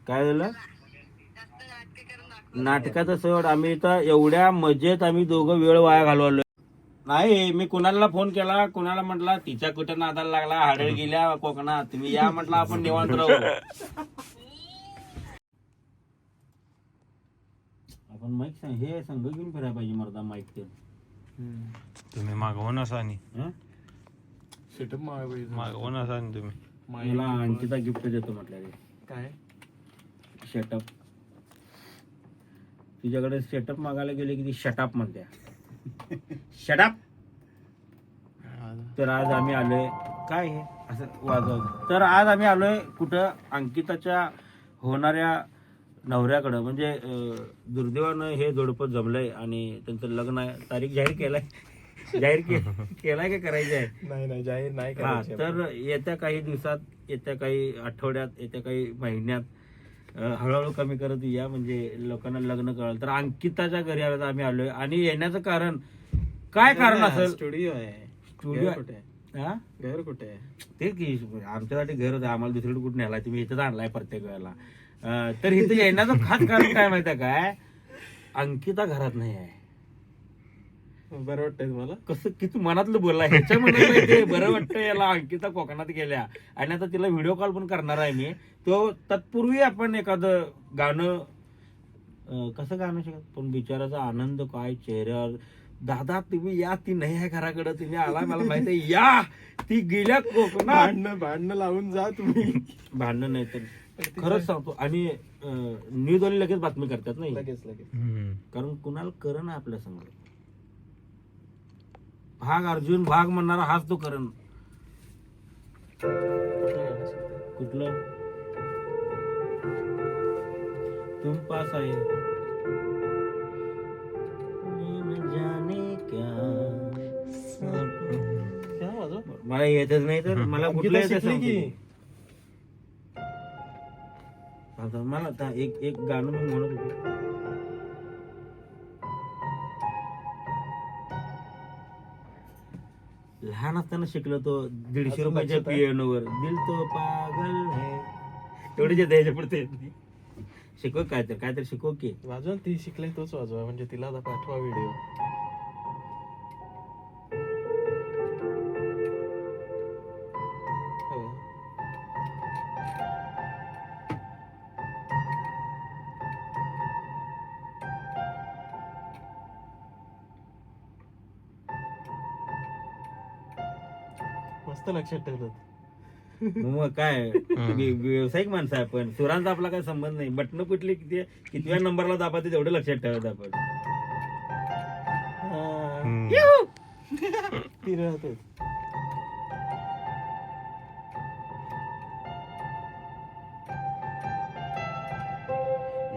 काय झालं नाटकाचं सोड. आम्ही तर एवढ्या मजेत आम्ही दोघं वेळ वाया घालवलो नाही. मी कुणाला फोन केला, कुणाला म्हटला तिच्या कुठं नादाला लागला, हाडळ गेल्या कोकणात, तुम्ही या म्हटलं आपण निवांत राहू. आपण माईक हे संघ घेऊन फिरायला पाहिजे मर्दा माईक ते. तुम्ही मागवून असा आणि सेटअप मागवून असा आणि तुम्ही मला अंकिता गिफ्ट देतो म्हटलं रे. काय शटअप. तुझ्याकडे सेटअप मागायला गेले की ती शटअप म्हणते. शटअप. तर आज आम्ही आलोय काय हे असं वाजव. तर आज आम्ही आलोय कुठं अंकिताच्या होणाऱ्या नवऱ्याकडं. म्हणजे दुर्दैवानं हे जोडपं जमलंय आणि त्यांचं लग्न आहे. तारीख जाहीर केलाय केलाय का करायचं आहे? नाही जाहीर नाही हा. करायचं. तर येत्या काही दिवसात, येत्या काही आठवड्यात, येत्या काही महिन्यात हळूहळू कमी करत या, म्हणजे लोकांना लग्न कळलं. तर अंकिताच्या घरी आम्ही आलोय आणि येण्याचं कारण काय कारण असेल? स्टुडिओ आहे. स्टुडिओ कुठे आहे? हा घर कुठे आहे? ते की आमच्यासाठी घर होतं, आम्हाला दुसरीकडे कुठे नेला, तुम्ही इथंच आणलाय प्रत्येक वेळेला. तर इथं येण्याचं खास कारण काय माहिती आहे काय? अंकिता घरात नाही आहे. बरं वाटतंय तुम्हाला? कसं किती मनातलं बोलला ह्याच्यामध्ये ते बरं वाटतं याला. अंकिता कोकणात गेल्या आणि आता तिला व्हिडिओ कॉल पण करणार आहे मी. तो तत्पूर्वी आपण एखादं गाणं कसं गाणं शकत पण बिचाराचा आनंद काय चेहऱ्यावर. दादा तुम्ही या, ती नाही आहे घराकडे, तुम्ही आला मला माहिती आहे, या ती गेल्या कोकणात. भांडणं लावून जा तुम्ही. भांडण नाही तर खरंच सांगतो. आणि न्यूजवाले लगेच बातमी करतात नाही, लगेच कारण कुणाला करण आपल्या संग. भाग अर्जुन भाग म्हणणारा हाच तो करण. कुठलं तुम पास आहे मला येतच नाही तर मला कुठलं येतं सांगतो. मला आता एक गाणं मी म्हणत होतो. लहान असताना शिकलो तो 150 रुपयाच्या पियानोवर. दिल तो पागल है एवढीच येते, याच्या पुढे येत नाही. शिकव काहीतरी शिकव की. वाजवा. ती शिकले तोच वाजवा, म्हणजे तिला आता पाठवा व्हिडिओ. मस्त लक्षात ठेवलं. मग काय व्यावसायिक माणसं आहे आपण. सुरांचा आपला काही संबंध नाही. बटन कुठली कितव्या नंबरला दाबा ते तेवढं लक्षात ठेवत आपण.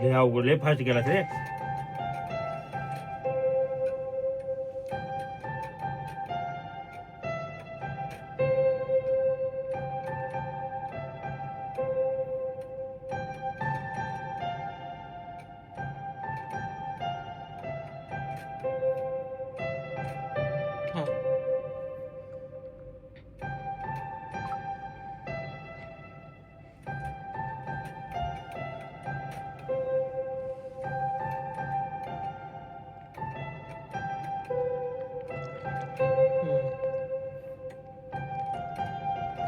हे अवघड लय फास्ट केला रे.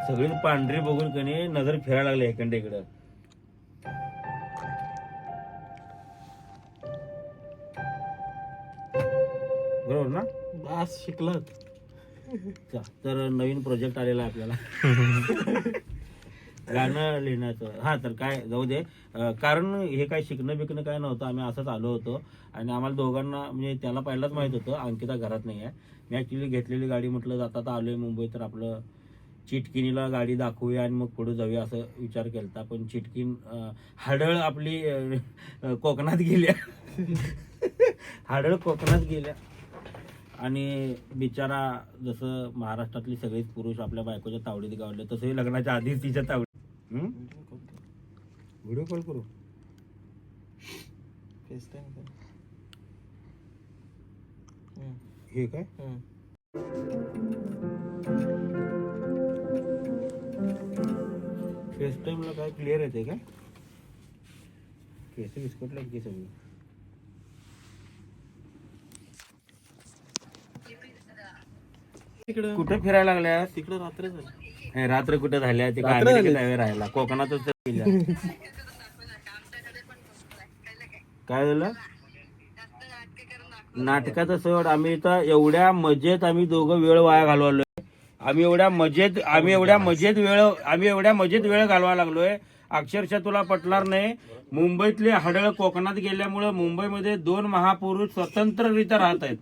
सगळी पांढरी बघून कणी नजर फिरायला लागले इकडे इकडं. बरोबर ना? बस शिकलात. तर नवीन प्रोजेक्ट आलेला आहे आपल्याला गाणं लिहिण्याचं. हा तर काय जाऊ दे. कारण हे काय शिकणं बिकणं काय नव्हतं. आम्ही असंच आलो होतो आणि आम्हाला दोघांना म्हणजे त्याला पहिलाच माहित होतं अंकिता घरात नाही आहे. मी ऍक्च्युली घेतलेली गाडी म्हटलं जाता आलोय मुंबई तर आपलं चिटकिनीला गाडी दाखवूया आणि मग पुढे जाऊया असं विचार केलता. पण चिटकीन हाडळ आपली कोकणात गेल्या हाडळ कोकणात गेल्या. आणि बिचारा जसं महाराष्ट्रातली सगळीच पुरुष आपल्या बायकोच्या तावडीत गावले तसंही लग्नाच्या आधीच तिच्या तावडीत. व्हिडिओ कॉल करू. हे काय फेस टाइमला काय क्लिअर येते का? केस विस्कटले की सगळी. तिकडं कुठे फिरायला लागल्यास? तिकडं रात्र झाली. हे रात्र कुठे झाल्या ते रात्र काय झाली. काय राहिला कोकणातच तर गेल्या. काय झालं? नाटकाचं सोड. आम्ही तर एवढ्या मजेत आम्ही दोघं वेळ वाया घालवलोय. आम्ही एवढ्या मजेत वेळ घालवायला लागलोय. अक्षरशः तुला पटणार नाही, मुंबईतले हडळ कोकणात गेल्यामुळे मुंबईमध्ये 2 महापुरुष स्वतंत्ररित्या राहत आहेत.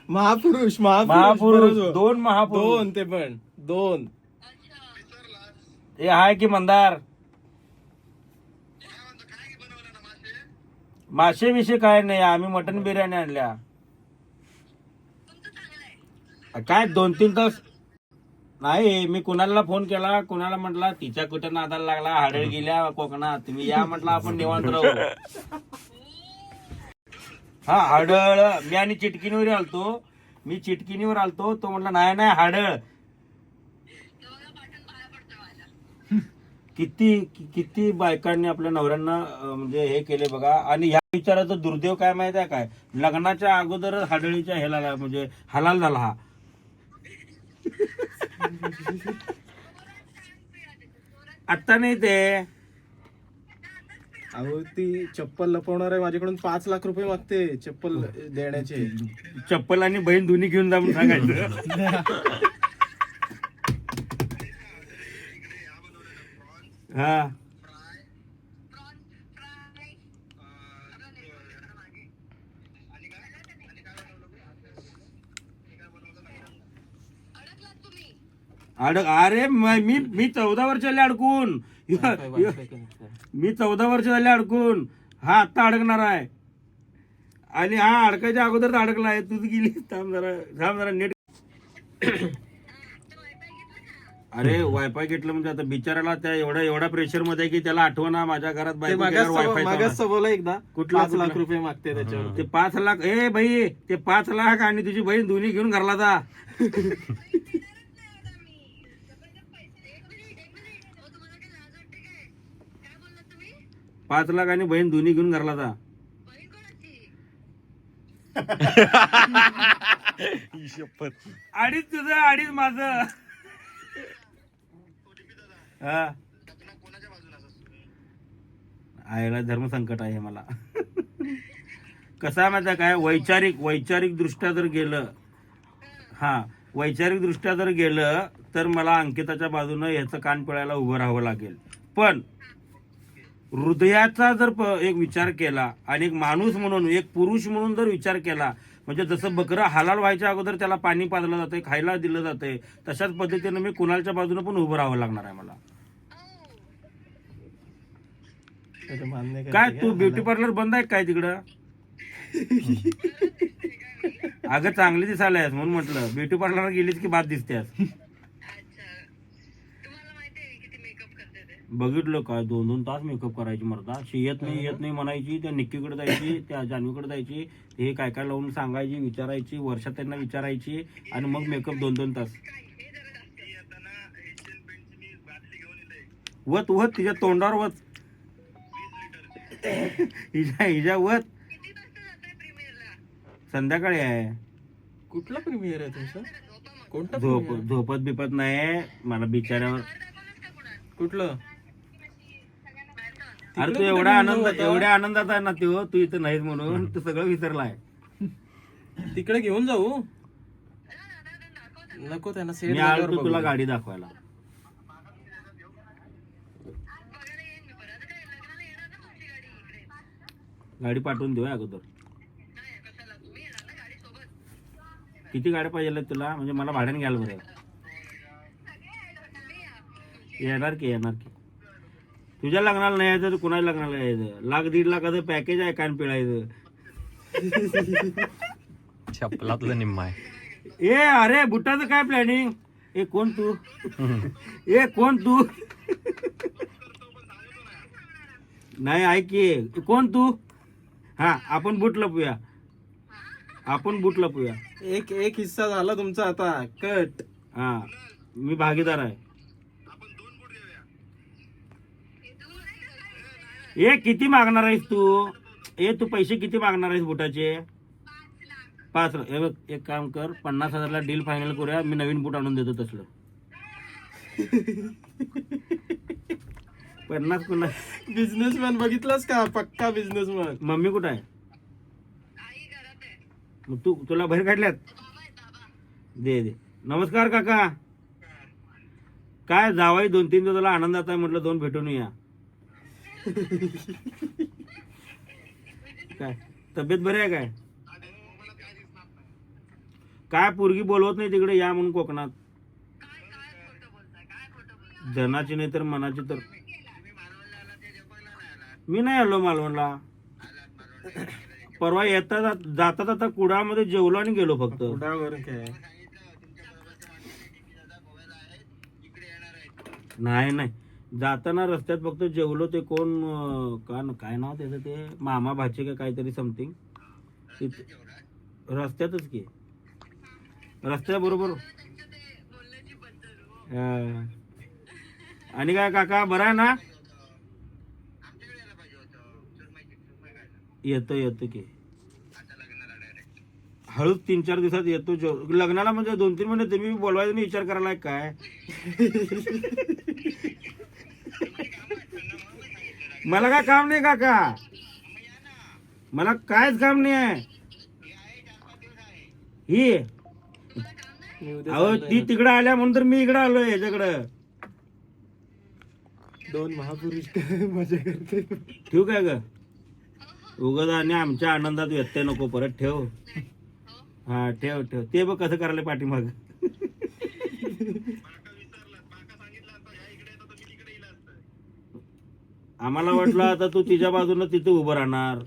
महापुरुष महापुरुष 2 महापुरुष. 2 ते पण 2. हे आहे की मंदार. मासे विषय काय नाही, आम्ही मटन बिर्याणी आणल्या. काय 2-3 तास नाही. मी कुणाला फोन केला, कुणाला म्हटला तिच्या कुठं नादाला लागला, हाडळ गेल्या कोकणात, तुम्ही या म्हटलं आपण निवांत राहू. हा हाडळ. मी आणि चिटकिनीवर आलतो. तो म्हटला नाही नाही हाडळ. किती बायकांनी आपल्या नवऱ्यांना म्हणजे हे केले बघा. आणि ह्या विचाराचं दुर्दैव काय माहित आहे काय, लग्नाच्या अगोदर हाडळीच्या हेला म्हणजे हलाल झाला हा. आता नाही ते. अहो ती चप्पल लपवणार आहे माझ्याकडून 5 लाख रुपये मागते चप्पल देण्याचे. चप्पल आणि बहीण दोन्ही घेऊन जा म्हणून सांगायचं. हा अरे मी 14 वर्ष झाले अडकून. मी 14 वर्ष झाले अडकून. हा आता अडकणार आहे. आणि हा अडकायच्या अगोदर अडकला आहे. तूच गेली. थांब जरा नेट. अरे वायफाय घेतलं म्हणजे आता बिचाराला त्या एवढ्या प्रेशर मध्ये की त्याला आठवणा माझ्या घरात मागास बोला एकदा. कुठला 5 लाख रुपये मागते त्याच्यावर. ते 5 लाख. ए भाई ते 5 लाख आणि तुझी बहीण दोन्ही घेऊन घरला जा. 5 लाख आणि बहीण दोन्ही घेऊन घरला जा. अडीच तुझं अडीच माझं. हा आईला धर्मसंकट आहे मला. कसं आहे माहिती काय, वैचारिक दृष्ट्या जर गेलं, वैचारिक दृष्ट्या जर गेलं तर मला अंकिताच्या बाजूनं ह्याचं कान पिळायला उभं राहावं लागेल. पण हृदयाचा जर एक विचार केला आणि एक माणूस म्हणून, एक पुरुष म्हणून जर विचार केला, म्हणजे जसं बकरं हलाल व्हायच्या अगोदर त्याला पाणी पाजलं जातंय, खायला दिलं जातंय, तशाच पद्धतीनं मी कुणालच्या बाजूने पण उभं राहावं लागणार आहे मला. काय तू ब्युटी पार्लर बंद आहे काय तिकडं? अगं चांगली दिसायला आहेस म्हणून म्हटलं. ब्युटी पार्लर गेलीस की बाद दिसतेस. बघितलं काय 2-2 तास मेकअप करायची मर्दा. येत नाही म्हणायची, त्या निक्कीकडे जायची, त्या जान्हवीकडे जायची, हे काय काय लावून सांगायची, विचारायची, वर्षात त्यांना विचारायची आणि मग मेकअप 2-2 तास. वत तिच्या तोंडावर वत. हिच्या वत. संध्याकाळी आहे. कुठला प्रीमियर आहे तुमचा? कोणता? झोपत बिपत नाही मला बिचाऱ्यावर. कुठलं? अरे तू एवढ्या आनंदात आहे ना तू इथं नाहीस म्हणून तू सगळं विसरलाय. तिकडे घेऊन जाऊ नको त्यांना. मी आलो तुला गाडी दाखवायला. गाडी पाठवून देऊ अगोदर. किती गाड्या पाहिजे तुला, म्हणजे मला भाड्याने घ्यायला बरं. येणार की तुझ्या लग्नाला नाही यायचं तर कुणाच्या लग्नाला यायचं. 1-1.5 लाखाचं पॅकेज आहे कान पिळायचं. चपलातलं निम्मा आहे. ए अरे बुटाचं काय प्लॅनिंग? ए कोण तू? नाही ऐक की, कोण तू? हा आपण बूट लपूया. एक हिस्सा झाला तुमचा आता कट. हा मी भागीदार आहे. ए किती मागणार आहेस तू? तू पैसे किती मागणार आहेस बुटाचे? 5 लाख. हे बघ एक काम कर, 50,000ला डील फायनल करूया. मी नवीन बूट आणून देतो तसलं. 50 कुणा? बिझनेसमॅन बघितलास का? पक्का बिझनेसमॅन. मम्मी कुठं आहे? मग तुला बाहेर काढल्यात? दे दे. नमस्कार काका. काय जावाई 2-3 दिवसाला आनंदात आहे म्हटलं, 2 भेटून या. काय तब्येत बरी आहे काय? काय पोरगी बोलवत नाही तिकडे या म्हणून कोकणात? जनाची नाही तर मनाची तर. मी नाही आलो मालवणला. परवा येता जाता जाता कुडामध्ये जेवलो आणि गेलो फक्त. कुडावर काय? नाही जाताना रस्त्यात फक्त जेवलो. ते कोण काय नाव त्याचं, ते मामा भाचे का काहीतरी समथिंग. रस्त्यातच की, रस्त्या बरोबर. आणि काय काका बरं आहे ना? येतो की हळूच 3-4 दिवसात येतो. लग्नाला म्हणजे 2-3 महिने तुम्ही बोलवायचं नाही विचार करायला काय? मला काय काम नाही काका, मला कायच काम नाही आहे. ही अहो ती तिकडं आल्या म्हणून तर मी इकडं आलोय याच्याकडं. 2 महापुरुष मजा करते. ठेवू काय ग? उगाच आणि आमच्या आनंदात व्यत्यय नको परत. ठेव. हा ठेव. ते बघ कसं करायला पाठीमाग. आम्हाला वाटलं आता तू तिच्या बाजूला तिथे उभं राहणार.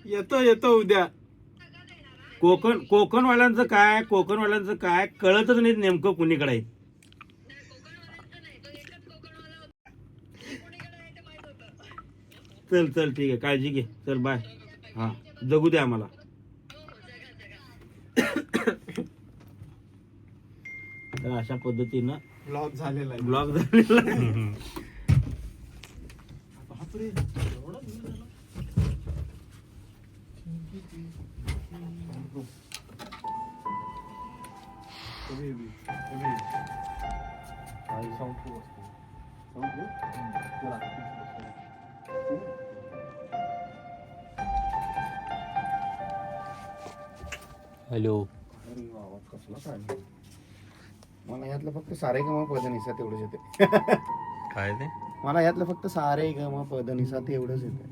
येतो उद्या. कोकणवाल्यांचं काय कळतच नाही नेमकं कुणीकडे आहे. चल ठीक आहे, काळजी घे. चल बाय. हा जगू दे आम्हाला. तर अशा पद्धतीनं ब्लॉग झालेला आहे. ब्लॉग झालेला आहे. बापरे, एवढा दिवस झाला? हॅलो. कसला काय? मला यातलं फक्त सारे गमा पदनिसा तेवढंच येते. काय ते? मला यातलं फक्त सारे गमा पदनिसा तेवढंच येते.